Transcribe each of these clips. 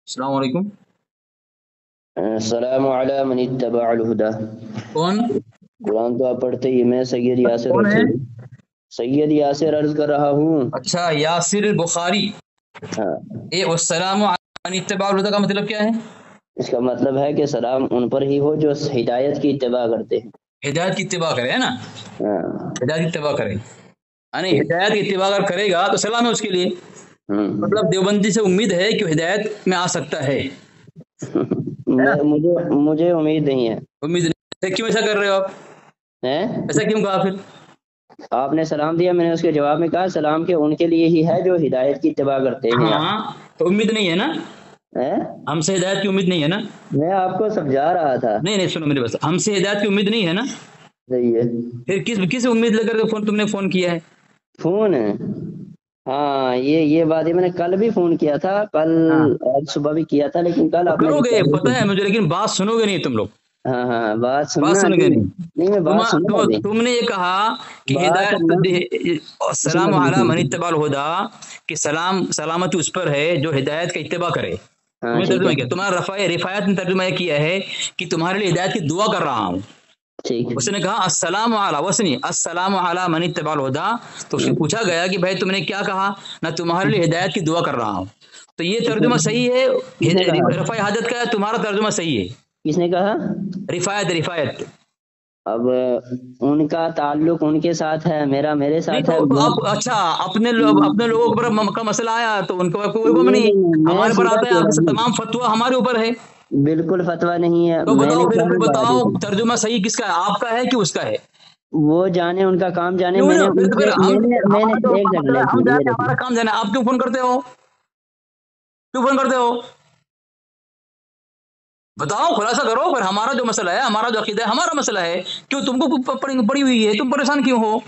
السلام علیکم. السلام علی من اتبع الہدا. کون قرآن تو آپ پڑھتے ہی. میں سید یاسر کون ہے؟ سید یاسر عرض کر رہا ہوں. اچھا، یاسر بخاری. ہاں، والسلام علی اتباع الہدی کا مطلب کیا ہے؟ اس کا مطلب ہے کہ سلام ان پر ہی ہو جو ہدایت کی اتباع کرتے ہیں. ہدایت کی اتباع کرے، ہے نا؟ ہاں ہدایت کی اتباع کرے، یعنی ٹھیک. ہدایت کی اتباع اگر کرے گا تو سلام ہے اس کے لیے. ہوں. مطلب دیوبندی سے امید ہے کہ ہدایت میں آ سکتا ہے نا؟ مجھے امید نہیں ہے. امید نہیں، کیوں ایسا کر رہے ہو آپ؟ ہیں؟ ایسا کیوں کہا پھر؟ آپ نے سلام دیا، میں نے اس کے جواب میں کہا سلام کے ان کے لیے ہی ہے جو ہدایت کی اتباع کرتے ہیں. ہاں، تو امید نہیں ہے نا؟ ہیں؟ ہم سے ہدایت کی امید نہیں ہے نا؟ میں آپ کو سمجھا رہا تھا. نہیں نہیں، سنو میرے بس، ہم سے ہدایت کی امید نہیں ہے نا؟ صحیح ہے. پھر کس امید لے کر کے تم نے فون کیا ہے؟ فون ہے. ہاں، یہ بات ہے. میں نے کل بھی فون کیا تھا، کل ہاں، آج صبح بھی کیا تھا، لیکن کل تو آپ نے کرو گے ریچارج پتہ ہے نہیں. مجھے، لیکن بات سنو گے نہیں تم لوگ. ہاں ہاں، بات بات سننا سنو گے ابھی. نہیں. نہیں، میں بات سننا ابھی. تم نے یہ کہا کہ بات سننا. ہدایت سننا السلام علی من اتبع الہدی، کہ سلامتی اس پر ہے جو ہدایت کا اتباع کرے. ہاں تمہیں ٹھیک ہے. ترجمہ کیا تمہارا رفایت نے ترجمہ یہ کیا ہے کہ تمہارے لیے ہدایت کی دعا کر رہا ہوں. ٹھیک. اس نے کہا السلام علی وسنی السلام علی من اتبع الہدی، تو اس سے پوچھا گیا کہ بھائی تم نے کیا کہا؟ نہ تمہارے لیے ہدایت کی دعا کر رہا ہوں. تو یہ ترجمہ صحیح کس نے ہے، کہا؟ رفع حاجت کا ہے، تمہارا ترجمہ صحیح ہے. کس نے کہا؟ رفایت. اب ان کا تعلق ان کے ساتھ ہے، میرا میرے نہیں ساتھ تو ہے. آپ اچھا، اپنے لوگوں کے اوپر کا مسئلہ آیا تو ان کا کوئی حکم نہیں. میں ہمارے پر سیدھا آتا ہے، کہہ اب رہا سے ہوں. تمام فتویٰ ہمارے اوپر ہے. بالکل فتویٰ نہیں ہے. تو میں نے بتاؤ پھر کہا بتاؤ بات. ترجمہ صحیح کس کا ہے، آپ کا ہے کہ اس کا ہے؟ وہ جانے، ان کا کام جانے. کیوں میں نے نہیں؟ ان پھر سے میں نے ہمارا جو ایک مسئلہ ہے، ہم سیکنڈ جانے یہ ہمارا دیکھیں. کام جانے. آپ کیوں فون کرتے ہو؟ بتاؤ، خلاصہ کرو. پھر ہمارا جو مسئلہ ہے، ہمارا جو عقیدہ ہے، ہمارا مسئلہ ہے. کیوں تم کو پڑی ہوئی ہے، تم پریشان کیوں ہو؟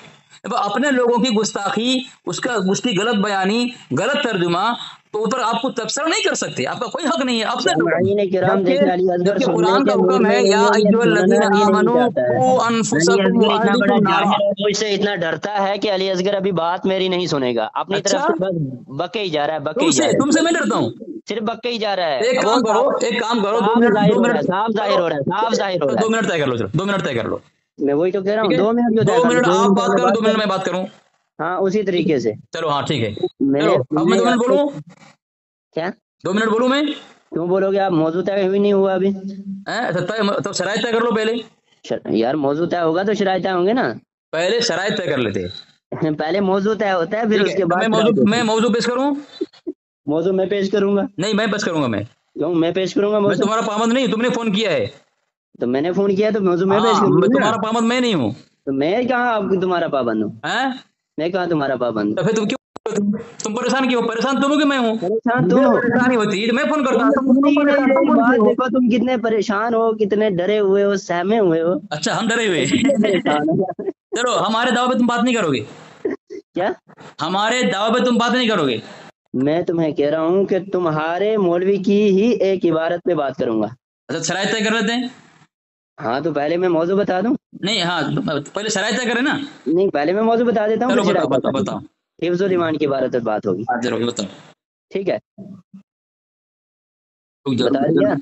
اپنے لوگوں کی گستاخی، اس کی غلط بیانی، غلط ترجمہ تو اوپر آپ کو تبصرہ نہیں کر سکتے. آپ کا کوئی حق نہیں ہے اپنے لوگوں میں. سامعین کرام دیکھیں، علی اصغر جبکہ سننے قرآن کا کے موڈ حکم میں ہے یا نہیں ہے، یہ ایھا سننا الذین بھی نہیں آمنوا چاہتا ہے. قوا علی انفسکم اصغر اتنا بڑا واہلکم نارا. جاہل ہے، مجھ سے اتنا ڈرتا ہے کہ علی اصغر ابھی بات میری نہیں سنے گا. اپنی طرف اچھا، سے بس بکے ہی جا رہا ہے، بکے ہی جا تم رہا سے میں ڈرتا ہوں. ہے. صرف بکے ہی جا رہا ہے. ایک وہ کام کرو، دو صاف منٹ ظاہر دو ہو رہا منٹ ہے، صاف ظاہر چلو ہو رہا ہے، صاف ظاہر ہو رہا دو ہے. منٹ طے کر لو. چلو 2 منٹ طے کر لو. میں وہی تو کہہ رہا ٹھیک ہوں، ہے، 2 منٹ کیوں طے 2 کر لوں؟ منٹ 2 آپ منٹ بات پہلے کرو، 2 بات منٹ کر. میں بات کروں. ہاں، اسی طریقے سے. چلو ہاں ٹھیک ہے. میں چلو اب میں 2 منٹ بولوں. کیا 2 منٹ بولوں میں. کیوں بولو گے آپ؟ موضوع طے بھی نہیں ہوا ابھی. تو شرائط طے کر لو پہلے. یار موضوع طے ہوگا تو شرائط طے ہوں گے نا. پہلے شرائط طے کر لیتے. پہلے موضوع طے ہوتا ہے، پھر ٹھیک اس ہے، کے تو بعد موضوع شرائط ہوتی میں ہے. موضوع پیش کروں. موضوع میں پیش کروں گا. نہیں، میں پیش کروں گا. کیوں میں پیش کروں گا میں موضوع؟ تمہارا پابند نہیں، تم نے فون کیا ہے. تو میں نے فون کیا تو موضوع میں پیش ہاں، کروں میں گا نا. تمہارا پابند میں نہیں ہوں. تو میں کہاں آپ تمہارا پابند ہوں؟ ہیں؟ میں کہاں تمہارا پابند تو ہوں؟ پھر تم پریشان کیوں؟ پریشان تم ہو کہ میں ہوں؟ پریشان تم مجھے ہو. پریشانی ہوتی ہے تو میں فون کرتا. تم سن ہی نہیں تم رہی فون کیے بات. ہو. دیکھو تم کتنے پریشان ہو، کتنے ڈرے ہوئے ہو، سہمے ہوئے ہو. اچھا، ہم ڈرے ہوئے. کتنے پریشان ہو. چلو ہمارے دعوے پہ تم بات نہیں کرو گے. کیا؟ ہمارے دعوے پہ تم بات نہیں کرو گے. میں تمہیں کہہ رہا ہوں کہ تمہارے مولوی کی ہی ایک عبارت پہ بات کروں گا. اچھا، شرائط طے کر لیتے ہیں. ہاں، تو پہلے میں موضوع بتا دوں. نہیں، ہاں پہلے شرائط طے کریں نا. نہیں، پہلے میں موضوع بتا دیتا ہوں، چلو پھر بتاؤ شرائط طے بتاؤ کر بتاؤ. لیں. حفظ الایمان کی عبارت پہ بات ہوگی. ہاں ضرور بتاؤ. ٹھیک ہے، رک جا رک بتا جا دیا.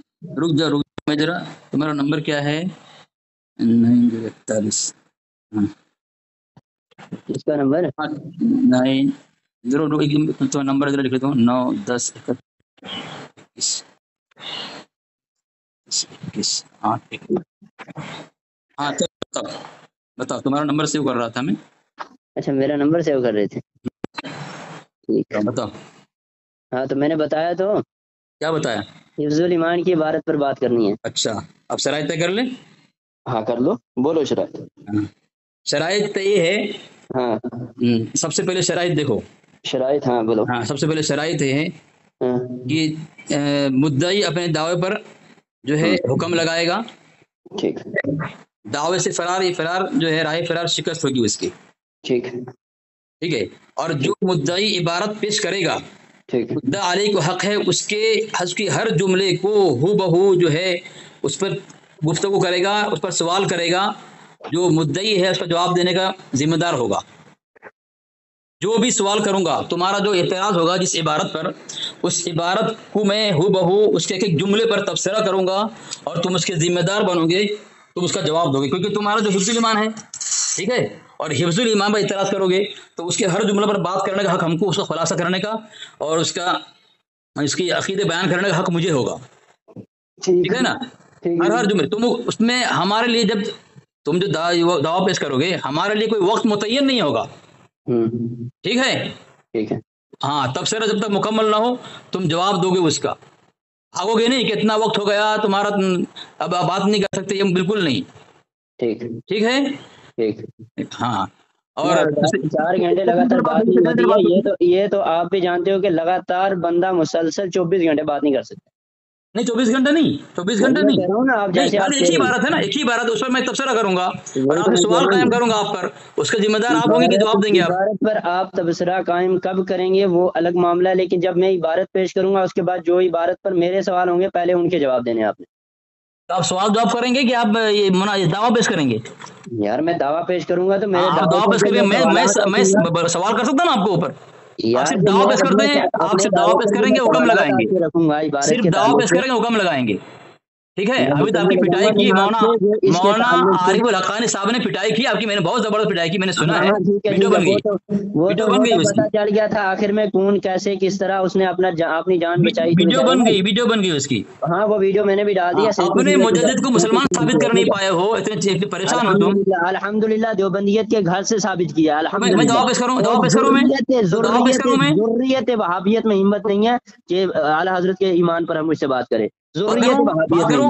رک جا رک جا میں ذرا. تمہارا نمبر کیا ہے؟ 941. ہاں اس کا نمبر 9 ضرور. تمہارا نمبر ذرا لکھ لیتا ہوں. 9 10 21. ہاں ٹھیک ہے. ہاں چلو بتاؤ. تمہارا نمبر سیو کر رہا تھا میں. اچھا، میرا نمبر سیو کر رہے تھے. ٹھیک. بتاؤ ہاں، تو میں نے بتایا تو. کیا بتایا. حفظ الایمان کی عبارت پر بات کرنی ہے. اچھا، اب شرائط طے کر لیں. ہاں کر لو، بولو شرائط. شرائط یہ ہے. ہاں، سب سے پہلے شرائط دیکھو. شرائط. ہاں بولو. ہاں، سب سے پہلے شرائط یہ ہے ہاں. کہ مدعی اپنے دعوے پر جو ہے حکم لگائے گا. ٹھیک. دعوے سے فرار جو ہے راہ فرار شکست ہوگی اس کی. ٹھیک. ٹھیک ہے. اور جو مدعی عبارت پیش کرے گا، ٹھیک. مدعا علیہ کو حق ہے اس کی ہر جملے کو ہو بہو جو ہے اس پر گفتگو کرے گا، اس پر سوال کرے گا. جو مدعی ہے اس کا جواب دینے کا ذمہ دار ہوگا. جو بھی سوال کروں گا، تمہارا جو اعتراض ہوگا جس عبارت پر، اس عبارت کو میں ہو بہو اس کے ایک جملے پر تبصرہ کروں گا اور تم اس کے ذمہ دار بنو گے، تم اس کا جواب دو گے، کیونکہ تمہارا جو حفظ الایمان ہے، ٹھیک ہے، اور حفظ الایمان پر اعتراض کرو گے تو اس کے ہر جملے پر بات کرنے کا حق ہم کو، اس کا خلاصہ کرنے کا اور اس کی عقیدے بیان کرنے کا حق مجھے ہوگا، ٹھیک ہے نا؟ ہر جملے تم اس میں ہمارے لیے، جب تم جو دعویٰ پیش کرو گے، ہمارے لیے کوئی وقت متعین نہیں ہوگا، ٹھیک ہے، ہاں، تبصرہ جب تک مکمل نہ ہو تم جواب دو گے اس کا، آگو گے نہیں کہ اتنا وقت ہو گیا تمہارا، اب بات نہیں کر سکتے، یہ بالکل نہیں، ٹھیک ہے، ہاں، اور 4 گھنٹے لگاتار بات نہیں ہوتی ہے، یہ تو آپ بھی جانتے ہو کہ لگاتار بندہ مسلسل 24 گھنٹے بات نہیں کر سکتا، نہیں 24 گھنٹے نہیں، 24 گھنٹے نہیں، کہہ رہا ہوں نا، آپ نہیں، جیسے خالی ایک ہی عبارت ہے نا، ایک ہی عبارت، اس پر میں تبصرہ کروں گا اور آپ سے سوال قائم کروں گا آپ پر، اس کا ذمہ دار آپ ہوں گے کہ جواب دیں گے آپ۔ عبارت پر آپ تبصرہ قائم کب کریں گے وہ الگ معاملہ ہے، لیکن جب میں عبارت پیش کروں گا اس کے بعد جو عبارت پر میرے سوال ہوں گے پہلے ان کے جواب دینے آپ نے۔ تو آپ سوال جواب کریں گے کہ آپ یہ دعویٰ پیش کریں گے؟ یار میں دعویٰ پیش کروں گا تو میرے آپ دعویٰ پیش کریں گے، میں سوال کر سکتا ہوں نا آپ کو اوپر؟ آپ صرف دعویٰ پیش کرتے ہیں، آپ صرف دعویٰ پیش کریں گے، حکم لگائیں گے، رکھوں گا عبارت صرف کے دعویٰ پیش تعلق کریں گے، حکم لگائیں گے، ٹھیک ہے؟ ابھی تو آپ کی سے پٹائی کی مولانا تعلق عارف الحقانی صاحب نے پٹائی کی آپ کی، میں نے بہت زبردست پٹائی کی، میں نے سنا ہے، ٹھیک ہے، ویڈیو بن گئی، وہ ویڈیو تو بن گئی اس کی، پتہ چل گیا تھا آخر میں کون کیسے کس طرح اس نے اپنی جان بچائی تھی، ویڈیو بن گئی، ویڈیو بن گئی اس کی، ہاں وہ ویڈیو میں نے بھی ڈال دیا، اپنے مجدد کو مسلمان ثابت کر نہیں پائے ہو، اتنے پریشان ہو تم۔ الحمدللہ دیوبندیت کے گھر سے ثابت کیا، میں دعویٰ پیش کروں، دعویٰ پیش کروں میں، دعویٰ پیش کروں میں، ذریت وہابیت میں ہمت نہیں ہے کہ اعلی حضرت کے ایمان پر ہم مجھ سے بات کریں، ذریت وہابیت میں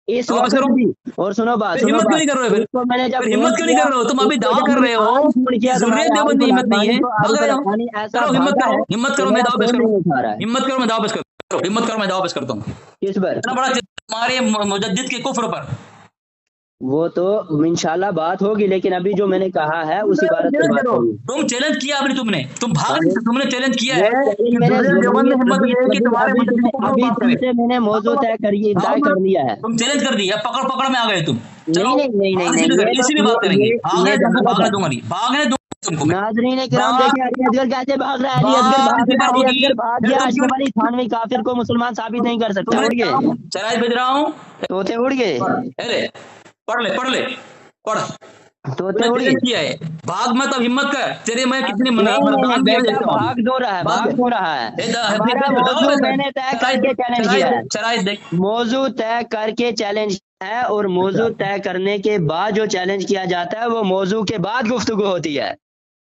اس وقت بھی، اور سنو بات، ہمت کیوں نہیں کر رہے ہو؟ میں نے جب ہمت کیوں نہیں کر رہے ہو؟ تم ابھی دعویٰ کر رہے ہو، ضروریت دیوبندی ہمت نہیں ہے، بھاگ رہے ہو، چلو ہمت کرو، ہمت کرو، میں دعویٰ پیش کروں، ہمت کرو، میں دعویٰ پیش کرتا ہوں، ہمت کرو، میں دعویٰ پیش کرتا ہوں، کس پر؟ اتنا بڑا تمہارے مجدد کے کفر پر، وہ تو انشاءاللہ بات ہوگی، لیکن ابھی جو میں نے کہا ہے اسی بات پر بات ہوگی۔ تم چیلنج کیا ابھی، تم بھاگ رہے، تم نے چیلنج کیا ہے کہ میں نے موضوع طے کر لیا ہے، تم چیلنج کر دی، اب پکڑ میں آ گئے تم، نہیں، اسی بھی بات کریں گے، بھاگنے دوں گا نہیں، بھاگنے دوں گا، ناظرین کرام دیکھیں علی اصغر کیسے بھاگ رہا ہے، علی اصغر بھاگ گیا، اشرف علی تھانوی کافر کو مسلمان ثابت نہیں کر سکتا، اڑ گئے، چرائے بھیج رہا ہوں، طوطے اڑ گئے، پڑھ لے، طوطے اڑ گئے، کیا ہے، بھاگ مت، اب ہمت کر، تیرے میں کتنی بھاگ دو رہا ہے، میں نے طے کر کے چیلنج کیا ہے، موضوع طے کر کے چیلنج ہے، اور موضوع طے کرنے کے بعد جو چیلنج کیا جاتا ہے وہ موضوع کے بعد گفتگو ہوتی ہے،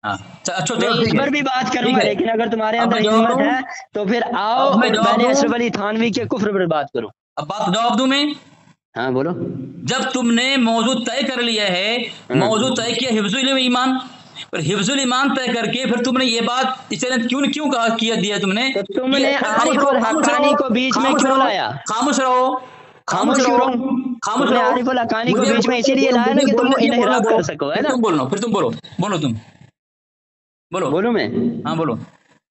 میں اس پر بھی بات کروں گا، لیکن اگر تمہارے اندر ہمت ہے تو پھر آؤ پہلے اشرف علی تھانوی کے کفر پر بات کرو۔ اب بات جواب دوں میں؟ ہاں بولو۔ جب تم نے موضوع طے کر لیا ہے، موضوع طے کیا حفظ الایمان، اور حفظ الایمان طے کر کے پھر تم نے یہ بات چیلنج کیوں کیا دیا تم نے؟ تم نے عارف الحقانی کو بیچ میں کیوں لایا؟ خاموش رہو، عارف الحقانی کو بیچ میں اسی لیے لایا نا کہ تم انحراف کر سکو، ہے نا؟ تم بولو، پھر تم بولو میں، ہاں بولو،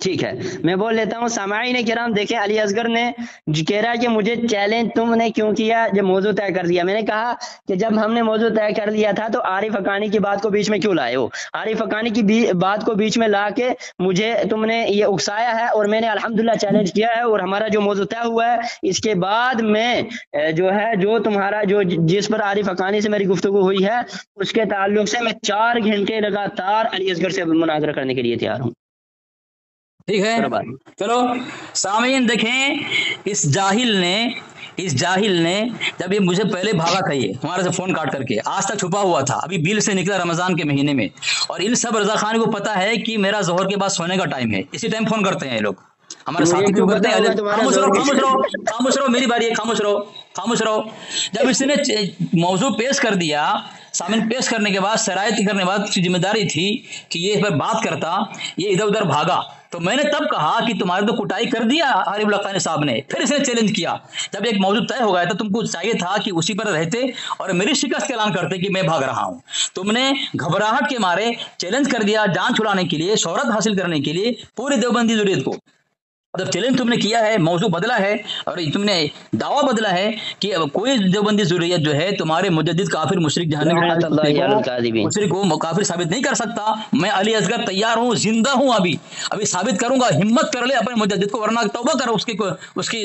ٹھیک ہے میں بول لیتا ہوں۔ سامعین کرام دیکھیں، علی اصغر نے کہہ رہا ہے کہ مجھے چیلنج تم نے کیوں کیا جب موضوع طے کر لیا؟ میں نے کہا کہ جب ہم نے موضوع طے کر لیا تھا تو عارف حقانی کی بات کو بیچ میں کیوں لائے ہو؟ عارف حقانی کی بات کو بیچ میں لا کے مجھے تم نے یہ اکسایا ہے، اور میں نے الحمدللہ چیلنج کیا ہے، اور ہمارا جو موضوع طے ہوا ہے اس کے بعد میں جو تمہارا جس پر عارف حقانی سے میری گفتگو ہوئی ہے اس کے تعلق سے میں 4 گھنٹے لگاتار علی اصغر سے مناظرہ کرنے کے لیے تیار ہوں، ٹھیک ہے؟ چلو سامعین دیکھیں، اس جاہل نے جب یہ مجھے پہلے بھاگا تھا، یہ ہمارے سے فون کاٹ کر کے، آج تک چھپا ہوا تھا، ابھی بیل سے نکلا رمضان کے مہینے میں، اور ان سب رضا خان کو پتا ہے کہ میرا ظہر کے بعد سونے کا ٹائم ہے، اسی ٹائم فون کرتے ہیں یہ لوگ، ہمارے ساتھی کیوں کرتے ہیں؟ خاموش رہو، میری باری ہے، خاموش رہو۔ جب اس نے موضوع پیش کر دیا، سامنے پیش کرنے کے بعد، شرائط کرنے کے بعد اس کی ذمہ داری تھی کہ یہ اس پر بات کرتا، یہ ادھر ادھر بھاگا، تو میں نے تب کہا کہ تمہارے تو کٹائی کر دیا عارف الحقانی صاحب نے، پھر اس نے چیلنج کیا، جب ایک موضوع طے ہو گیا تھا تم کو چاہیے تھا کہ اسی پر رہتے اور میری شکست کا اعلان کرتے کہ میں بھاگ رہا ہوں، تم نے گھبراہٹ کے مارے چیلنج کر دیا، جان چھڑانے کے لیے، شہرت حاصل کرنے کے لیے پوری دیوبندی ضروریت کو۔ جب چیلنج تم نے کیا ہے، موضوع بدلا ہے اور تم نے دعویٰ بدلا ہے کہ کوئی دیوبندی ذریت جو ہے تمہارے مجدد کافر مشرک جہنمی لعنت اللہ علی الکاذبین، مشرک کو کافر ثابت نہیں کر ستا. میں علی اصغر تیار ہوں، زندہ ہوں، ابھی ثابت کروں گا. ہمت کر لے اپنے مجدد کو، ورنہ توبہ کرو اس کے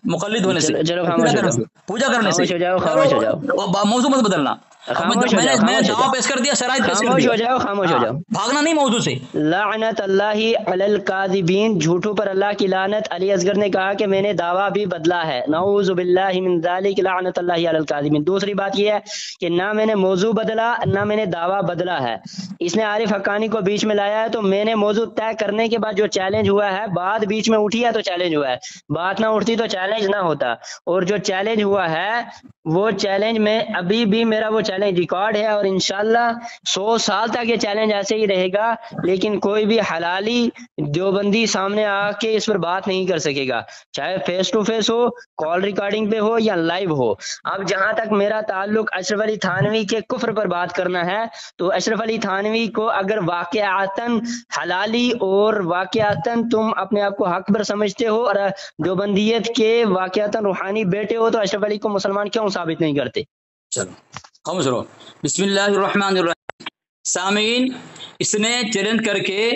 مقلد ہونے سے، چلو خاموش ہو جاؤ، پوجا کرنے سے. خاموش ہو جاؤ، خاموش ہو جاؤ، موضوع مت بدلنا. خاموش ہو جاؤ، میں دعویٰ پیش کر دیا، شرائط پیش کر خاموش دیا. ہو جاؤ، خاموش ہو جاؤ. بھاگنا نہیں موضوع سے. لعنت اللہ علی الکاذبین، جھوٹوں پر اللہ کی لعنت. علی اصغر نے کہا کہ میں نے دعویٰ بھی بدلا ہے. نعوذ باللہ من ذالک، لعنت اللہ علی الکاذبین. دوسری بات یہ ہے کہ نہ میں نے موضوع بدلا، نہ میں نے دعویٰ بدلا ہے. اس نے عارف حقانی کو بیچ میں لایا ہے، تو میں نے موضوع طے کرنے کے بعد جو چیلنج ہوا ہے، بات بیچ میں اٹھی ہے تو چیلنج ہوا ہے، بات نہ اٹھتی تو چیلنج نہ ہوتا. اور جو چیلنج ہوا ہے وہ چیلنج میں ابھی بھی میرا وہ چیلنج ریکارڈ ہے، اور انشاءاللہ 100 سال تک یہ چیلنج ایسے ہی رہے گا. لیکن کوئی بھی حلالی دیوبندی سامنے آ کے اس پر بات نہیں کر سکے گا، چاہے فیس ٹو فیس ہو، کال ریکارڈنگ پہ ہو یا لائیو ہو. اب جہاں تک میرا تعلق اشرف علی تھانوی کے کفر پر بات کرنا ہے، تو اشرف علی تھانوی کو اگر واقعاتاً حلالی اور واقعاتاً تم اپنے آپ کو حق پر سمجھتے ہو اور دیوبندیت کے واقعاتاً روحانی بیٹے ہو، تو اشرف علی کو مسلمان کیوں ثابت نہیں کرتے؟ چلو خاموش رہو. بسم اللہ الرحمن الرحیم. سامعین، اس نے چیلنج کر کے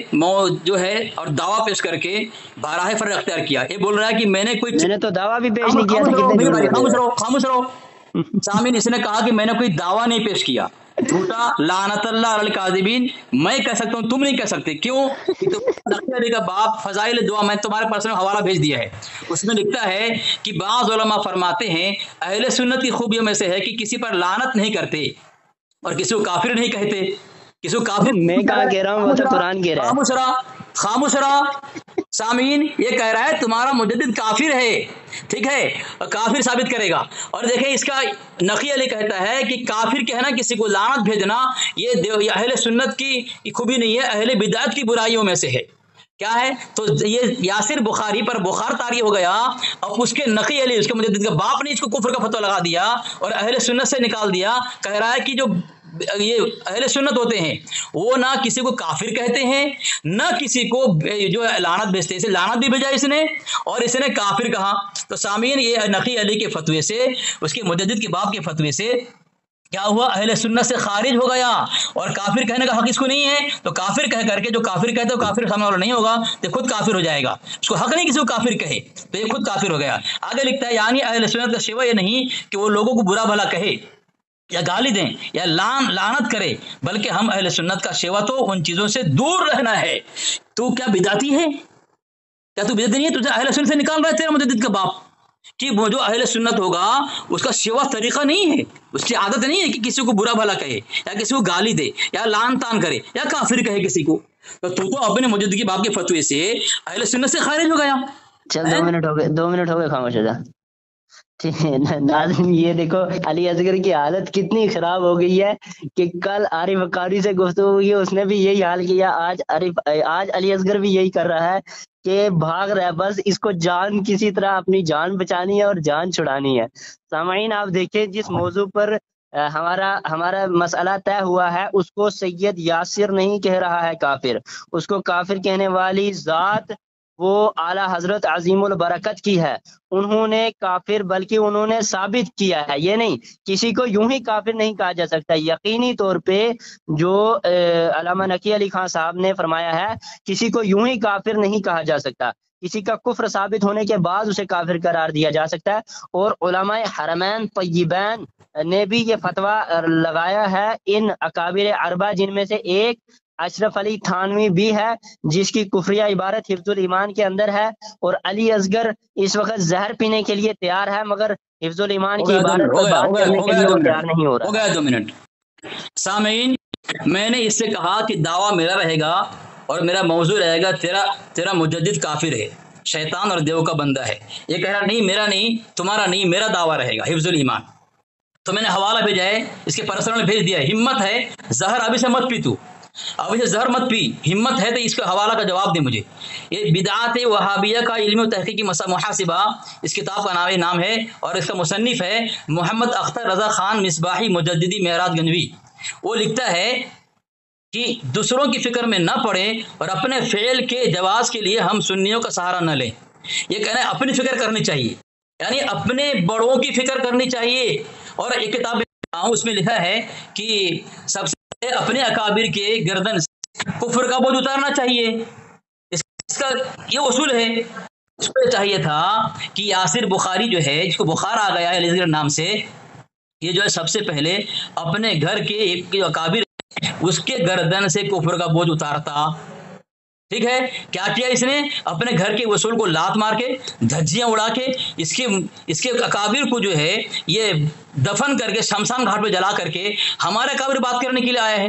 جو ہے اور دعویٰ پیش کر کے بارہ فرق اختیار کیا. یہ بول رہا ہے کہ میں نے تو دعویٰ بھی پیش نہیں کیا تھا. خاموش رہو. سامعین، اس نے کہا کہ میں نے کوئی دعویٰ نہیں پیش کیا. جھوٹا، لعنت اللہ علی الکاذبین. میں کہہ سکتا ہوں، تم نہیں کہہ سکتے. کیوں؟ کہ علی کا باپ فضائل دعا میں تمہارے پاس حوالہ بھیج دیا ہے. اس میں لکھتا ہے کہ بعض علماء فرماتے ہیں اہل سنت کی خوبیوں میں سے ہے کہ کسی پر لعنت نہیں کرتے اور کسی کو کافر نہیں کہتے. کسی کو کافر میں کہاں کہہ رہا ہوں، وہ تو قرآن کہہ رہا ہے. خاموش رہا. سامعین، یہ کہہ رہا ہے تمہارا مجدد کافر ہے، ٹھیک ہے، اور کافر ثابت کرے گا. اور دیکھیں اس کا نقی علی کہتا ہے کہ کافر کہنا، کسی کو لعنت بھیجنا، یہ اہل سنت کی خوبی نہیں ہے، اہل بدعت کی برائیوں میں سے ہے. کیا ہے؟ تو یہ یاسر بخاری پر بخار طاری ہو گیا، اور اس کے نقی علی، اس کے مجدد کا باپ نے اس کو کفر کا فتویٰ لگا دیا اور اہل سنت سے نکال دیا. کہہ رہا ہے کہ جو یہ اہل سنت ہوتے ہیں وہ نہ کسی کو کافر کہتے ہیں، نہ کسی کو جو لعنت بھیجتے ہیں. اسے لعنت بھی بھیجا اس نے، اور اس نے کافر کہا. تو سامعین، یہ نقی علی کے فتوے سے، اس کے مجدد کے باپ کے فتوے سے کیا ہوا؟ اہل سنت سے خارج ہو گیا، اور کافر کہنے کا حق اس کو نہیں ہے. تو کافر کہہ کر کے جو کافر کہتے ہو، کافر سامنے والا نہیں ہوگا تو خود کافر ہو جائے گا. اس کو حق نہیں کسی کو کافر کہے، تو یہ خود کافر ہو گیا. آگے لکھتا ہے یعنی اہل سنت کا شیوہ یہ نہیں کہ وہ لوگوں کو برا بھلا کہے یا گالی دیں یا لعنت کرے، بلکہ ہم اہل سنت کا شیوہ تو ان چیزوں سے دور رہنا ہے. تو کیا بدعتی ہے؟ کیا تو بدعتی نہیں ہے؟ تجھے اہل سنت سے نکال رہا ہے تیرا مجدد کا باپ، کہ وہ جو اہل سنت ہوگا اس کا سوا طریقہ نہیں ہے، اس کی عادت نہیں ہے کہ کسی کو برا بھلا کہے یا کسی کو گالی دے یا لعن طعن کرے یا کافر کہے کسی کو. تو اپنے مجدد کے باپ کے فتوے سے اہل سنت سے خارج ہو گیا. چل 2 منٹ ہو گئے، 2 منٹ ہو گئے، خاموش ہو جا. ناظرین، یہ دیکھو علی اصغر کی حالت کتنی خراب ہو گئی ہے کہ کل عارف حقانی سے گفتگو ہوئی، اس نے بھی یہی حال کیا. آج علی اصغر بھی یہی کر رہا ہے کہ بھاگ رہا ہے، بس اس کو جان کسی طرح اپنی جان بچانی ہے اور جان چھڑانی ہے. سامعین، آپ دیکھیں جس موضوع پر ہمارا مسئلہ طے ہوا ہے، اس کو سید یاسر نہیں کہہ رہا ہے کافر. اس کو کافر کہنے والی ذات وہ اعلی حضرت عظیم البرکت کی ہے. انہوں نے کافر، بلکہ انہوں نے ثابت کیا ہے. یہ نہیں، کسی کو یوں ہی کافر نہیں کہا جا سکتا. یقینی طور پہ جو علامہ نقی علی خان صاحب نے فرمایا ہے، کسی کو یوں ہی کافر نہیں کہا جا سکتا. کسی کا کفر ثابت ہونے کے بعد اسے کافر قرار دیا جا سکتا ہے. اور علماء حرمین طیبین نے بھی یہ فتویٰ لگایا ہے. ان اکابر اربعہ جن میں سے ایک اشرف علی تھانوی بھی ہے، جس کی کفریہ عبارت حفظ الایمان کے اندر ہے. اور علی اصغر اس وقت زہر پینے کے لیے تیار ہے، مگر حفظ الایمان کی عبارت پر بات کرنے کے لیے وہ تیار نہیں ہو رہا. ہو گیا 2 منٹ. سامعین، میں نے اس سے کہا کہ دعویٰ میرا رہے گا اور میرا موضوع رہے گا تیرا مجدد کافر ہے، شیطان اور دیو کا بندہ ہے. یہ کہہ رہا نہیں، میرا نہیں، تمہارا نہیں، میرا دعویٰ رہے گا حفظ الایمان. تو میں نے حوالہ بھیجا ہے، اس کے پرسنل بھیج دیا ہے. ہمت ہے زہر ابھی سے مت پی، تو ابھی سے زہر مت پی، ہمت ہے تو اس کا حوالہ کا جواب دے مجھے. یہ بدعات وہابیہ کا علمی و تحقیقی محاسبہ، اس کتاب کا نام ہے، اور اس کا مصنف ہے محمد اختر رضا خان مصباحی مجددی معراج گنجوی. وہ لکھتا ہے کہ دوسروں کی فکر میں نہ پڑے اور اپنے فعل کے جواز کے لیے ہم سنیوں کا سہارا نہ لیں. یہ کہنا ہے اپنی فکر کرنی چاہیے، یعنی اپنے بڑوں کی فکر کرنی چاہیے. اور ایک کتاب اس میں لکھا ہے کہ سب سے پہلے اپنے اکابر کے گردن سے کفر کا بوجھ اتارنا چاہیے. اس کا یہ اصول ہے. اس کو چاہیے تھا کہ یاسر بخاری جو ہے، جس کو بخار آ گیا ہے علی اصغر نام سے، یہ جو ہے سب سے پہلے اپنے گھر کے ایک اکابر اس کے گردن سے کفر کا بوجھ اتارتا. ٹھیک ہے، کیا کیا اس نے؟ اپنے گھر کے اصول کو لات مار کے، دھجیاں اڑا کے، اس کے اکابر کو جو ہے یہ دفن کر کے شمشان گھاٹ پہ جلا کر کے ہمارے اکابر بات کرنے کے لیے آیا ہے.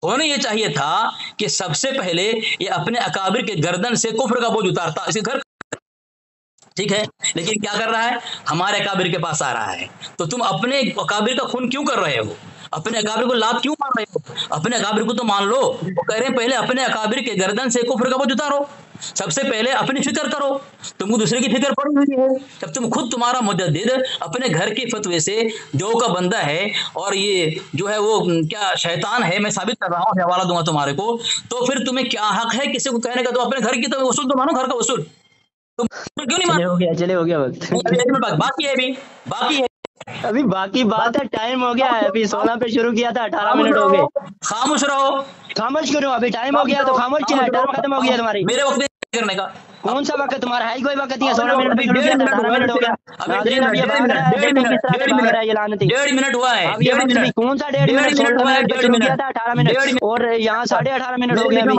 انہیں یہ چاہیے تھا کہ سب سے پہلے یہ اپنے اکابر کے گردن سے کفر کا بوجھ اتارتا اس کے گھر. ٹھیک ہے، لیکن کیا کر رہا ہے؟ ہمارے اکابر کے پاس آ رہا ہے. تو تم اپنے اکابر کا خون کیوں کر رہے ہو؟ اپنے اکابر کو لات کیوں مار رہے ہو؟ اپنے اکابر کو تو مان لو. وہ کہہ رہے ہیں پہلے اپنے اکابر کے گردن سے کفر کا بوجھ اتارو. سب سے پہلے اپنی فکر کرو. تم کو دوسرے کی فکر پڑی ہوئی ہے. جب تم خود تمہارا مجدد اپنے گھر کے فتوے سے جو کا بندہ ہے اور یہ جو ہے وہ کیا شیطان ہے، میں ثابت کر رہا ہوں، حوالہ دوں گا تمہارے کو، تو پھر تمہیں کیا حق ہے کسی کو کہنے کا؟ تو اپنے گھر کی تو اصول تو مانو، گھر کا اصول کیوں نہیں مانتے؟ چلے ہو گیا وقت. باقی ہے باقی ہے ابھی باقی بات ہے، ٹائم ہو گیا ہے. ابھی 16 پہ شروع کیا تھا، 18 خاموش منٹ ہو رہو، گئے. خاموش رہو، خاموش کرو، ابھی ٹائم ہو گیا تو خاموش کیا ہے؟ ٹائم ختم ہو گیا تمہاری. میرے وقت کرنے کا کون سا وقت تمہارا ہے؟ کوئی وقت نہیں ہے. 16 منٹ پہ شروع کیا تھا، 18 منٹ ہو گیا. ناظرین اب یہ بھاگ رہا ہے، دیکھیں کس طرح سے بھاگ رہا ہے یہ لعنتی. 1.5 منٹ ہوا ہے. اب یہ وقت بھی کون سا 1.5 منٹ؟ 16 منٹ پہ شروع کیا تھا، 18 منٹ اور یہاں 18.5 منٹ ہو گیا. ابھی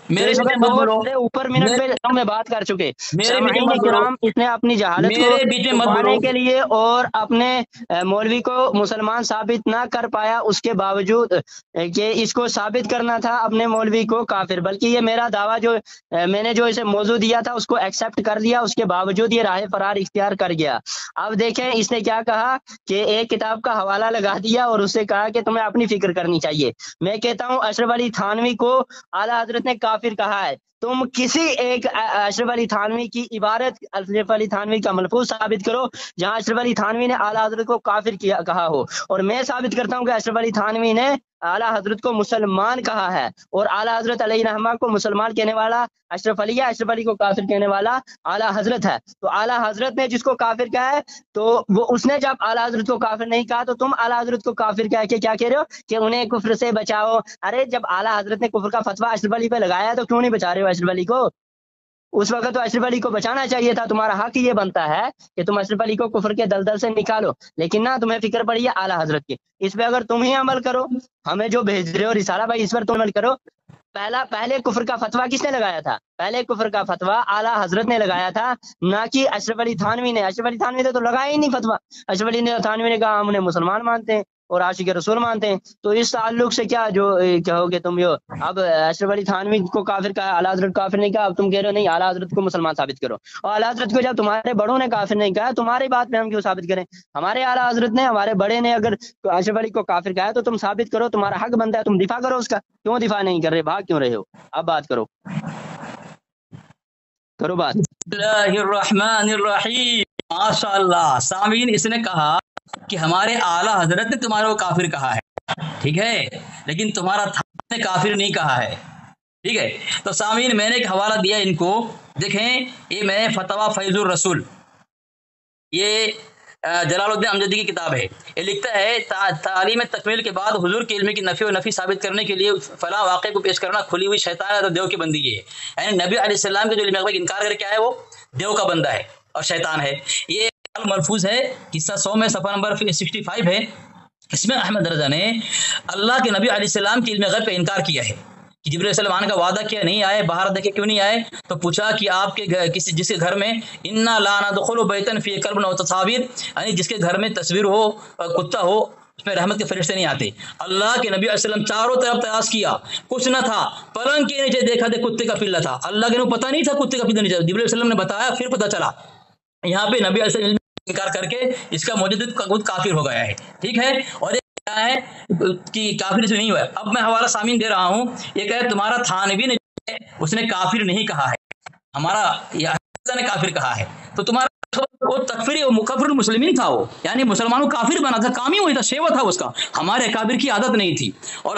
میرے اس بیچ وقت مت 2 بولو، سے اوپر منٹ پہ میں بات کر چکے. میرے بیچ سامعین مت بولو، کرام، اس نے اپنی جہالت کو میرے بیچ مت چھپانے بولو. کے لیے اور اپنے مولوی کو مسلمان ثابت نہ کر پایا، اس کے باوجود کہ اس کو ثابت کرنا تھا اپنے مولوی کو کافر. بلکہ یہ میرا دعویٰ جو میں نے جو اسے موضوع دیا تھا اس کو ایکسیپٹ کر لیا، اس کے باوجود یہ راہ فرار اختیار کر گیا. اب دیکھیں اس نے کیا کہا کہ ایک کتاب کا حوالہ لگا دیا اور اس سے کہا کہ تمہیں اپنی فکر کرنی چاہیے. میں کہتا ہوں اشرف علی تھانوی کو اعلیٰ حضرت نے کافر کہا ہے. تم کسی ایک اشرف علی تھانوی کی عبارت، اشرف علی تھانوی کا ملفوظ ثابت کرو جہاں اشرف علی تھانوی نے اعلیٰ حضرت کو کافر کہا ہو. اور میں ثابت کرتا ہوں کہ اشرف علی تھانوی نے اعلیٰ حضرت کو مسلمان کہا ہے، اور اعلیٰ حضرت علیہ رحمہ کو مسلمان کہنے والا اشرف علی ہے، اشرف علی کو کافر کہنے والا اعلیٰ حضرت ہے. تو اعلیٰ حضرت نے جس کو کافر کہا ہے، تو وہ اس نے جب اعلیٰ حضرت کو کافر نہیں کہا تو تم اعلیٰ حضرت کو کافر کہہ کے کیا کہہ رہے ہو کہ انہیں کفر سے بچاؤ. ارے جب اعلیٰ حضرت نے کفر کا فتویٰ اشرف علی پہ لگایا تو کیوں نہیں بچا رہے ہو اشرف علی کو؟ اس وقت تو اشرف علی کو بچانا چاہیے تھا. تمہارا حق یہ بنتا ہے کہ تم اشرف علی کو کفر کے دلدل سے نکالو، لیکن نہ، تمہیں فکر پڑی ہے اعلیٰ حضرت کی. اس پہ اگر تم ہی عمل کرو، ہمیں جو بھیج رہے ہو رسالہ بھائی، اس پر تم عمل کرو. پہلے کفر کا فتویٰ کس نے لگایا تھا؟ پہلے کفر کا فتویٰ اعلیٰ حضرت نے لگایا تھا، نہ کہ اشرف علی تھانوی نے. اشرف علی تھانوی نے تو لگایا ہی نہیں فتویٰ. اشرف علی تھانوی نے کہا ہم انہیں مسلمان مانتے ہیں اور عاشق رسول مانتے ہیں. تو اس تعلق سے کیا جو کہو گے تم یہ؟ اب اشرف علی تھانوی کو کافر کہا، اعلیٰ حضرت کافر نہیں کہا. اب تم کہہ رہے ہو نہیں، اعلیٰ حضرت کو مسلمان ثابت کرو. اور اعلیٰ حضرت کو جب تمہارے بڑوں نے کافر نہیں کہا، تمہاری بات پہ ہم کیوں ثابت کریں؟ ہمارے اعلیٰ حضرت نے، ہمارے بڑے نے اگر اشرف علی کو کافر کہا ہے تو تم ثابت کرو، تمہارا حق بنتا ہے، تم دفاع کرو اس کا. کیوں دفاع نہیں کر رہے؟ بھاگ کیوں رہے ہو؟ اب بات کرو بات. بسم اللہ الرحمن الرحیم. ماشاء اللہ. سامعین، اس نے کہا کہ ہمارے اعلیٰ حضرت نے تمہارے کو کافر کہا ہے، ٹھیک ہے، لیکن تمہارا نے کافر نہیں کہا ہے. ٹھیک ہے، تو سامعین میں نے ایک حوالہ دیا ان کو، دیکھیں یہ میں فتویٰ فیض الرسول، یہ جلال الدین امجدی کی کتاب ہے. یہ لکھتا ہے تعلیم تکمیل کے بعد حضور کے علم کی نفی و نفی ثابت کرنے کے لیے فلاں واقعے کو پیش کرنا کھلی ہوئی شیطان ہے، تو دیو کی بندی ہے. یعنی نبی علیہ السلام کے جو علم غیب کا انکار کر کیا ہے، وہ دیو کا بندہ ہے اور شیطان ہے. یہ ملفوظ ہے، قصہ 100 میں صفحہ نمبر 65 ہے. اس میں احمد رضا نے اللہ کے نبی علیہ السلام کے علم غیب کا انکار کیا ہے کہ جبرائیل علیہ السلام کا وعدہ کیا نہیں آئے، باہر دیکھے کیوں نہیں آئے. تو پوچھا کہ آپ کے جس کے گھر میں انا لا ندخل بیتا فی کلب و تصاویر، یعنی جس کے گھر میں تصویر ہو، کتا ہو، اس میں رحمت کے فرشتے نہیں آتے. اللہ کے نبی علیہ السلام چاروں طرف تلاش کیا، کچھ نہ تھا. پلنگ کے نیچے دیکھا تو کتے کا پلہ تھا. اللہ کے پتہ نہیں تھا کتے کا پلہ نیچے، جبرائیل علیہ السلام نے بتایا، پھر پتہ چلا. یہاں پہ نبی علیہ السلام انکار کر کے اس کا موجود کافر ہو گیا ہے. ٹھیک ہے، اور ہے کہ کافر سے نہیں ہوا ہے. اب میں حوالہ سامعین دے رہا ہوں. یہ کہ تمہارا تھانوی نے اس نے کافر نہیں کہا ہے، ہمارا نے کافر کہا ہے. تو تمہارا وہ تکفیری و مکفر المسلمین تھا، وہ یعنی مسلمانوں کافر بنا تھا، کام ہی وہی تھا، شیوا تھا اس کا. ہمارے اکابر کی عادت نہیں تھی. اور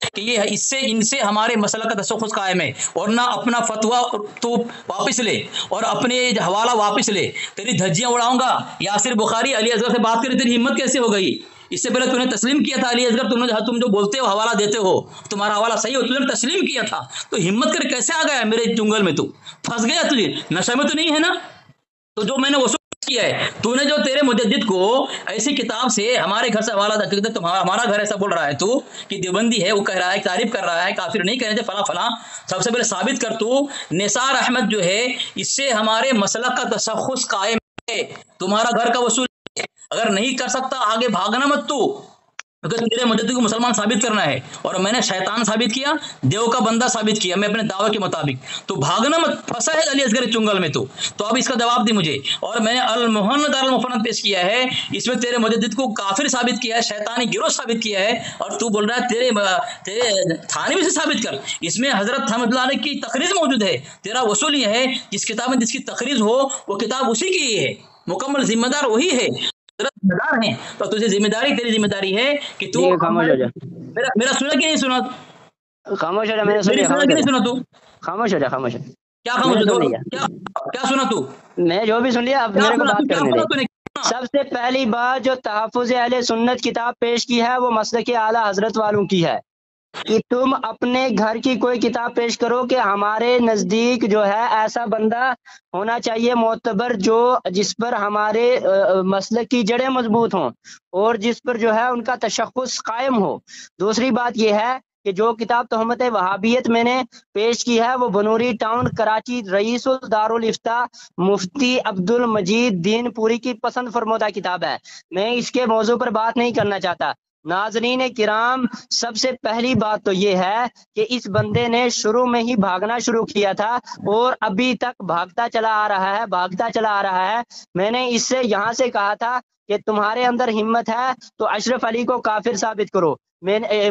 کہ یہ اس سے ان سے ہمارے مسئلہ کا تشخص قائم ہے، اور نہ اپنا فتویٰ تو واپس لے اور اپنے حوالہ واپس لے، تیری دھجیاں اڑاؤں گا۔ یاسر بخاری علی اصغر سے بات کرے، تیری ہمت کیسے ہو گئی؟ اس سے پہلے تم نے تسلیم کیا تھا علی اصغر، تم جو بولتے ہو حوالہ دیتے ہو، تمہارا حوالہ صحیح ہو، تم نے تسلیم کیا تھا، تو ہمت کر کیسے آ گیا میرے جنگل میں؟ تو پھنس گیا، تجھے نشے میں تو نہیں ہے نا؟ تو جو میں نے وصول کیا ہے، تو نے جو تیرے مجدد کو ایسی کتاب سے ہمارے گھر سے حوالہ تھا، ہمارا گھر ایسا بول رہا ہے تو کہ دیوبندی ہے، وہ کہہ رہا ہے، تعریف کر رہا ہے، کافر نہیں کہنے تھے فلاں فلاں، سب سے پہلے ثابت کر تو نثار احمد جو ہے اس سے ہمارے مسلک کا تشخص قائم ہے، تمہارا گھر کا وصول ہے۔ اگر نہیں کر سکتا آگے بھاگنا مت، تو اگر تیرے مجدد کو مسلمان ثابت کرنا ہے اور میں نے شیطان ثابت کیا، دیو کا بندہ ثابت کیا، میں اپنے دعوے کے مطابق، تو بھاگنا مت، پھنسا ہے علی اصغر چنگل میں۔ تو اب اس کا جواب دی مجھے، اور میں نے المحند المفند پیش کیا ہے، اس میں تیرے مجدد کو کافر ثابت کیا ہے، شیطانی گروہ ثابت کیا ہے، اور تو بول رہا ہے تیرے تھانوی سے ثابت کر، اس میں حضرت حمد اللہ علیہ کی تقریر موجود ہے۔ تیرا وصول یہ ہے جس کتاب میں جس کی تقریر ہو وہ کتاب اسی کی ہی ہے، مکمل ذمہ دار وہی ہے، ذمہ دار ہیں، تو تجھے تیری ذمہ داری ہے کہ تو خاموش ہو جا، میرا سنا کہ نہیں سنا؟ خاموش ہو جا، میں نے میری سنا کہ نہیں سنا؟ تو خاموش ہو جا، خاموش ہو جا، کیا خاموش میں نے ہو؟ سن لیا، کیا سنا تو؟ میں جو بھی سن لیا، اب کیا میرے کو سنا تو؟ بات کیا کرنے سنا دے۔ تو نے؟ سب سے پہلی بات جو تحفظ اہل سنت کتاب پیش کی ہے وہ مسلک اعلی حضرت والوں کی ہے، کہ تم اپنے گھر کی کوئی کتاب پیش کرو کہ ہمارے نزدیک جو ہے ایسا بندہ ہونا چاہیے معتبر، جو جس پر ہمارے مسلک کی جڑیں مضبوط ہوں اور جس پر جو ہے ان کا تشخص قائم ہو۔ دوسری بات یہ ہے کہ جو کتاب تہمت وہابیت میں نے پیش کی ہے وہ بنوری ٹاؤن کراچی رئیس الدارالافتاء مفتی عبد المجید دین پوری کی پسند فرمودہ کتاب ہے، میں اس کے موضوع پر بات نہیں کرنا چاہتا۔ ناظرین کرام، سب سے پہلی بات تو یہ ہے کہ اس بندے نے شروع میں ہی بھاگنا شروع کیا تھا اور ابھی تک بھاگتا چلا آ رہا ہے۔ میں نے اس سے یہاں سے کہا تھا کہ تمہارے اندر ہمت ہے تو اشرف علی کو کافر ثابت کرو،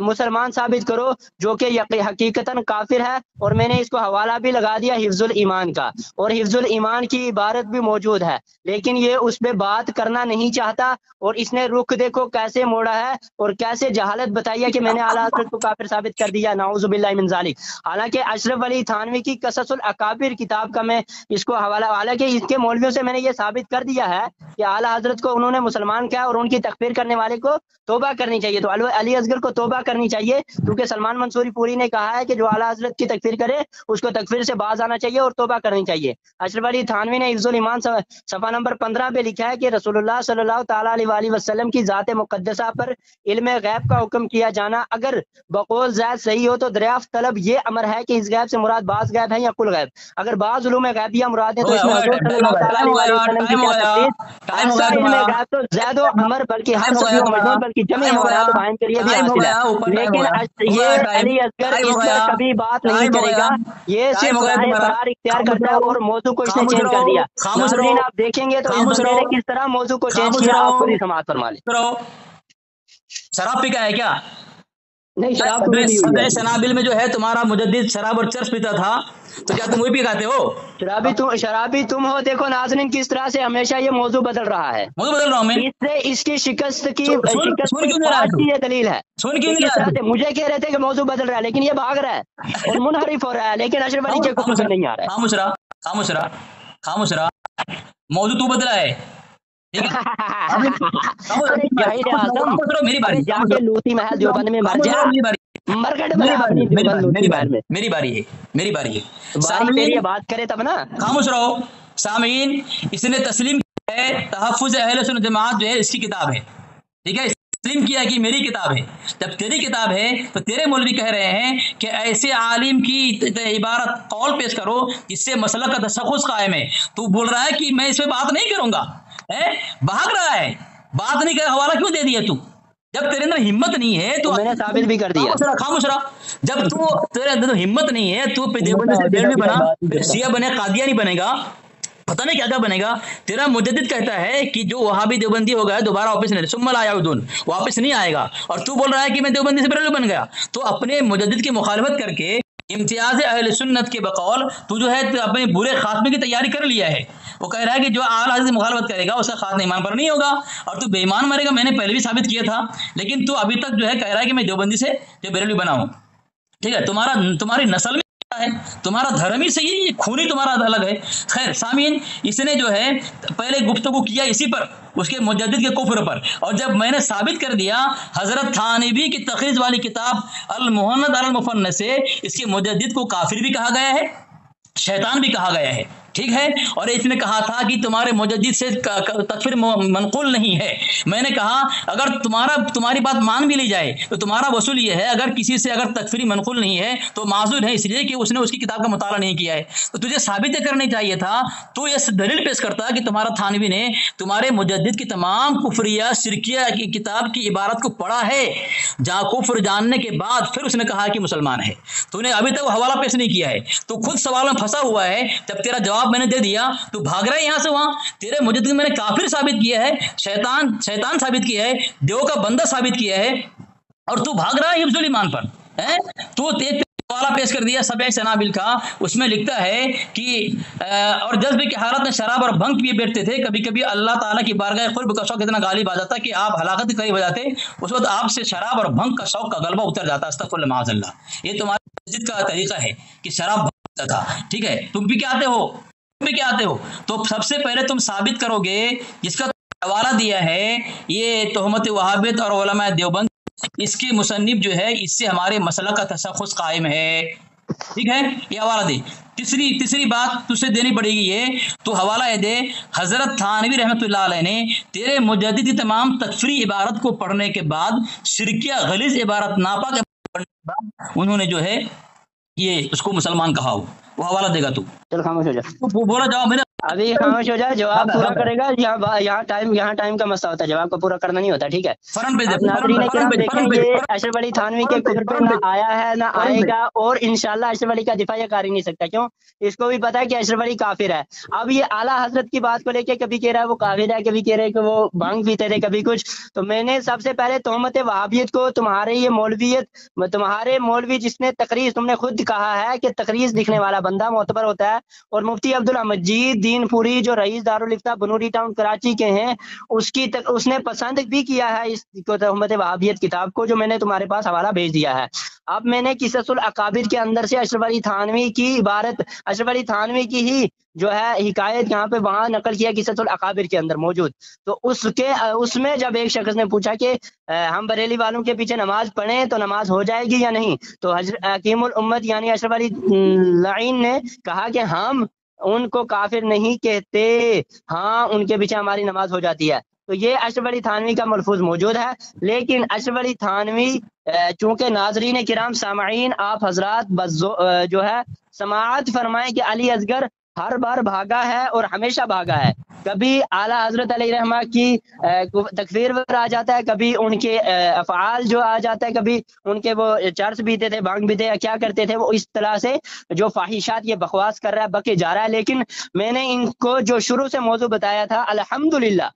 مسلمان ثابت کرو، جو کہ حقیقتاً کافر ہے، اور میں نے اس کو حوالہ بھی لگا دیا حفظ الایمان کا، اور حفظ الایمان کی عبارت بھی موجود ہے، لیکن یہ اس پہ بات کرنا نہیں چاہتا، اور اس نے رخ دیکھو کیسے موڑا ہے اور کیسے جہالت بتائی ہے کہ میں نے اعلیٰ حضرت کو کافر ثابت کر دیا، نعوذ باللہ من ذالک۔ حالانکہ اشرف علی تھانوی کی قصص الاکابر کتاب کا میں اس کو حوالہ، حالانکہ اس کے مولویوں سے میں نے یہ ثابت کر دیا ہے کہ اعلیٰ حضرت کو انہوں نے مسلمان کیا، اور ان کی تکفیر کرنے والے کو توبہ کرنی چاہیے، تو علی اصغر کو توبہ کرنی چاہیے، کیونکہ سلمان منصوری پوری نے کہا ہے کہ جو اعلیٰ حضرت کی تکفیر کرے اس کو تکفیر سے باز آنا چاہیے اور توبہ کرنی چاہیے۔ اشرف علی تھانوی نے حفظ الایمان صفحہ نمبر 15 پہ لکھا ہے کہ رسول اللہ صلی اللہ تعالیٰ علیہ وآلہ وسلم کی ذات مقدسہ پر علم غیب کا حکم کیا جانا اگر بقول زید صحیح ہو تو دریافت طلب یہ امر ہے کہ اس غیب سے مراد بعض غیب ہے یا کل غیب۔ اگر بعض علوم غیبیہ مراد ہے تو اس میں حضور صلی اللہ تعالیٰ علیہ وآلہ وسلم کی کیا تفسیر؟ ایسا علم غیب تو زید و عمر بلکہ ہر سبھی و مجنون بلکہ جمع حوالات و بہن کے لیے بھی حاصل ہے، لیکن یہ علی اصغر اس پر کبھی بات نہیں کرے گا، یہ صرف رائے فرار اختیار کرتا ہے اور موضوع کو اس نے چینج کر دیا۔ ناظرین آپ دیکھیں گے تو اس بندے نے کس طرح موضوع کو چینج کیا، آپ خود ہی سماعت فرما لیں۔ شراب پی کا ہے کیا؟ نہیں، شراب تو نہیں ہوئی ہے۔ سنابل میں جو ہے تمہارا مجدد شراب اور چرس پیتا تھا، تو کیا تم وہی پی کھاتے ہو؟ شرابی تم ہو۔ دیکھو ناظرین کس طرح سے ہمیشہ یہ موضوع بدل رہا ہے، موضوع بدل رہا ہوں میں، اس سے اس کی شکست کی یہ دلیل ہے۔ سن کیوں نہیں رہا؟ مجھے کہہ رہے تھے کہ موضوع بدل رہا ہے لیکن یہ بھاگ رہا ہے اور منحرف ہو رہا ہے، لیکن اشرف علی کے کچھ نہیں آ رہا ہے۔ خاموش رہا، موضوع تو بدلا ہے، میری باری، جا کے لوتی محل دیوبند میں مر جا، میری باری ہے سامعین بات کرے تب نا۔ خاموش رہو سامعین، اس نے تسلیم کیا ہے تحفظ اہل سنت جماعت جو ہے اس کی کتاب ہے، ٹھیک ہے، تسلیم کیا کہ میری کتاب ہے۔ جب تیری کتاب ہے تو تیرے مولوی کہہ رہے ہیں کہ ایسے عالم کی عبارت قول پیش کرو جس سے مسئلہ کا تشخص قائم ہے، تو بول رہا ہے کہ میں اس پہ بات نہیں کروں گا، بھاگ رہا ہے، بات نہیں کر، حوالہ کیوں دے دیا تو؟ جب تیرے اندر ہمت نہیں ہے تو میں نے ثابت بھی کر دیا۔ خاموش رہا، جب تو تیرے اندر ہمت نہیں ہے تو دیوبندی سے بیلوی بنا، شیعہ بنے، قادیانی بنے گا، پتہ نہیں کیا کیا بنے گا۔ تیرا مجدد کہتا ہے کہ جو وہابی دیوبندی ہو گیا دوبارہ واپس نہیں، ثم لا یعودون، واپس نہیں آئے گا، اور تو بول رہا ہے کہ میں دیوبندی سے بریلوی بن گیا۔ تو اپنے مجدد کی مخالفت کر کے امتیاز اہل سنت کے بقول تو جو ہے اپنے برے خاتمے کی تیاری کر لیا ہے۔ وہ کہہ رہا ہے کہ جو اعلیٰ حضرت کی مخالفت کرے گا اس کا خاتمہ ایمان پر نہیں ہوگا اور تو بے ایمان مرے گا. میں نے پہلے بھی ثابت کیا تھا لیکن تو ابھی تک جو ہے کہہ رہا ہے کہ میں دیوبندی سے جو بریلوی بنا ہوں. ٹھیک ہے, تمہاری نسل میں ہے, تمہارا دھرم ہی صحیح ہے, خونی تمہارا الگ ہے. خیر سامعین, اس نے جو ہے پہلے گفتگو کیا اسی پر, اس کے مجدد کے کفر پر, اور جب میں نے ثابت کر دیا حضرت تھانوی کی تخریج والی کتاب المہند علی المفنس سے اس کے مجدد کو کافر بھی کہا گیا ہے, شیطان بھی کہا گیا ہے. ٹھیک ہے, اور اس نے کہا تھا کہ تمہارے مجدد سے تکفیر منقول نہیں ہے. میں نے کہا اگر تمہاری بات مان بھی لی جائے تو تمہارا وصول یہ ہے اگر کسی سے اگر تکفیری منقول نہیں ہے تو معذور ہے اس لیے کہ اس نے اس کی کتاب کا مطالعہ نہیں کیا ہے. تو تجھے ثابت کرنی چاہیے تھا, تو یہ دلیل پیش کرتا کہ تمہارا تھانوی نے تمہارے مجدد کی تمام کفریہ شرکیہ کی کتاب کی عبارت کو پڑھا ہے, جہاں کفر جاننے کے بعد پھر اس نے کہا کہ مسلمان ہے. تو نے ابھی تک حوالہ پیش نہیں کیا ہے, تو خود سوال میں پھنسا ہوا ہے. جب تیرا جواب میں نے دے دیا تو بھاگ رہا ہے یہاں سے وہاں. تیرے مجدد میں نے کافر ثابت کیا ہے, شیطان ثابت کیا ہے, دیو کا بندہ ثابت کیا ہے, اور تو بھاگ رہا ہے حفظ الایمان پر. تو ایک حوالہ پیش کر دیا سبع سنابل کا, اس میں لکھتا ہے کہ اور جذب کی حالت میں شراب اور بھنگ پیے بیٹھتے تھے. کبھی کبھی اللہ تعالیٰ کی بارگاہ قرب کا شوق اتنا غالب آ جاتا کہ آپ ہلاکت کے قریب ہو جاتے, اس وقت آپ سے شراب اور بھنگ کا شوق کا غلبہ اتر جاتا. استغفر اللہ معاذ اللہ. یہ تمہارے مسجد کا طریقہ ہے کہ شراب تھا. ٹھیک ہے, تم بھی کیا آتے ہو, تو سب سے پہلے تم ثابت کرو گے جس کا حوالہ دیا ہے یہ تہمت وہابیت اور علماء دیوبند, اس کے مصنف جو ہے اس سے ہمارے مسئلہ کا تشخص قائم ہے. ٹھیک ہے, یہ حوالہ دے. تیسری بات تجھ سے دینی پڑے گی یہ, تو حوالہ یہ دے حضرت تھانوی رحمۃ اللہ علیہ نے تیرے مجدد کی تمام تکفیری عبارت کو پڑھنے کے بعد شرکیہ غلیظ عبارت ناپاک پڑھنے کے بعد انہوں نے جو ہے یہ اس کو مسلمان کہا ہو. وہ حوالہ دے گا. تو چل خاموش ہو جا, بولا جواب میرا ابھی خاموش ہو جا, جواب پورا کرے گا. یہاں ٹائم کا مسئلہ ہوتا ہے, جواب کو پورا کرنا نہیں ہوتا. ٹھیک ہے, ناظرین کرام دیکھیں یہ اشرف علی تھانوی کے کفر پہ نہ آیا ہے نہ آئے گا, اور انشاءاللہ اشرف علی کا دفاع یہ کر ہی نہیں سکتا. کیوں؟ اس کو بھی پتا ہے کہ اشرف علی کافر ہے. اب یہ اعلیٰ حضرت کی بات کو لے کے کبھی کہہ رہا ہے وہ کافر ہے, کبھی کہہ رہے کہ وہ بھنگ پیتے تھے, کبھی کچھ. تو میں نے سب سے پہلے تہمت وہابیت کو, تمہارے مولوی جس نے تقریر, تم نے خود کہا ہے کہ تقریر لکھنے والا بندہ معتبر ہوتا ہے, اور مفتی عبدالمجید دین پوری جو رئیس دارالفتاء بنوری ٹاؤن کراچی کے ہیں اس نے پسند بھی کیا ہے اس تہمت وہابیت کتاب کو, جو میں نے تمہارے پاس حوالہ بھیج دیا ہے. اب میں نے قصص الاکابر کے اندر سے اشرف علی تھانوی کی عبارت, اشرف علی تھانوی کی ہی جو ہے حکایت یہاں پہ وہاں نقل کیا قصص الاکابر کے اندر موجود. تو اس میں جب ایک شخص نے پوچھا کہ ہم بریلی والوں کے پیچھے نماز پڑھیں تو نماز ہو جائے گی یا نہیں, تو حکیم الامت یعنی اشرف علی لعین نے کہا کہ ہم ان کو کافر نہیں کہتے, ہاں ان کے پیچھے ہماری نماز ہو جاتی ہے. تو یہ اشرف علی تھانوی کا ملفوظ موجود ہے. لیکن اشرف علی تھانوی چونکہ ناظرین کرام سامعین آپ حضرات جو ہے سماعت فرمائیں کہ علی اصغر ہر بار بھاگا ہے اور ہمیشہ بھاگا ہے. کبھی اعلیٰ حضرت علیہ رحمہ کی تکفیر پر آ جاتا ہے, کبھی ان کے افعال جو آ جاتا ہے, کبھی ان کے وہ چرس پیتے تھے, بھانگ پیتے یا کیا کرتے تھے, وہ اس طرح سے جو فاحشات یہ بکواس کر رہا ہے, بکے جا رہا ہے. لیکن میں نے ان کو جو شروع سے موضوع بتایا تھا الحمدللہ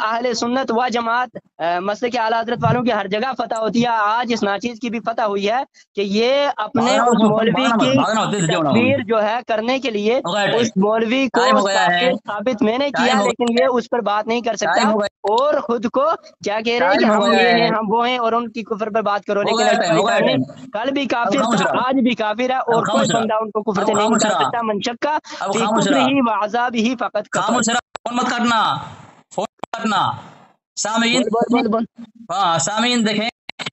اہل سنت و جماعت مسلک اعلیٰ حضرت والوں کی ہر جگہ فتح ہوتی ہے. آج اس ناچیز کی بھی فتح ہوئی ہے کہ یہ اپنے اس مولوی کی تکفیر جو ہے کرنے کے لیے اس مولوی کو ثابت میں نے کیا, لیکن یہ اس پر بات نہیں کر سکتا, اور خود کو کیا کہہ رہے ہیں کہ ہم یہ ہیں ہم وہ ہیں, اور ان کی کفر پر بات کرو. لیکن کل بھی کافر تھا, آج بھی کافر ہے, اور کوئی بندہ ان کو کفر سے نہیں نکال سکتا. من شکا فی کفرہ و عذابہ فقط کفر. فون مت کرنا سامعین دیکھیں,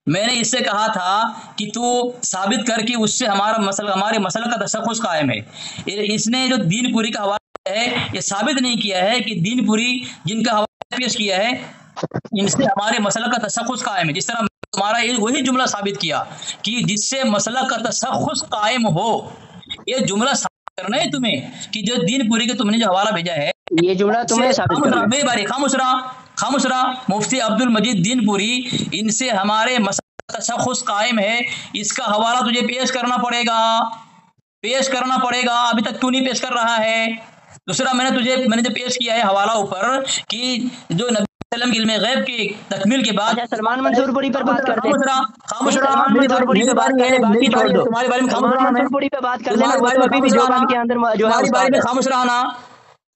میں نے اس سے کہا تھا کہ تو ثابت کر کے اس سے ہمارے مسئلہ کا تشخص قائم ہے. اس نے جو دین پوری کا حوالہ ہے یہ ثابت نہیں کیا ہے کہ دین پوری جن کا حوالہ پیش کیا ہے ان سے ہمارے مسئلہ کا تشخص قائم ہے. جس طرح تمہارا وہی جملہ ثابت کیا کہ جس سے مسئلہ کا تشخص قائم ہو, یہ جملہ ثابت کرنا ہے تمہیں کہ جو دین پوری کے تم نے جو حوالہ بھیجا ہے یہ جملہ تمہیں ثابت کرنا ہے. میری باری خاموش رہا. مفتی عبدالمجید دین پوری ان سے ہمارے مسئلہ کا تشخص قائم ہے, اس کا حوالہ تجھے پیش کرنا پڑے گا. ابھی تک تو نہیں پیش کر رہا ہے. دوسرا میں نے جو پیش کیا ہے حوالہ اوپر کہ جو نبی صلی اللہ علیہ وسلم کی علم غیب کی تکمیل کے بعد سلمان منصور پوری پر بات کرتے ہیں. خاموش رہا. میری باری تمہاری باری میں خاموش رہنا, پوری پہ بات کر لینا. ابھی بھی دیوبند کے اندر جو ہے خاموش رہنا.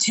6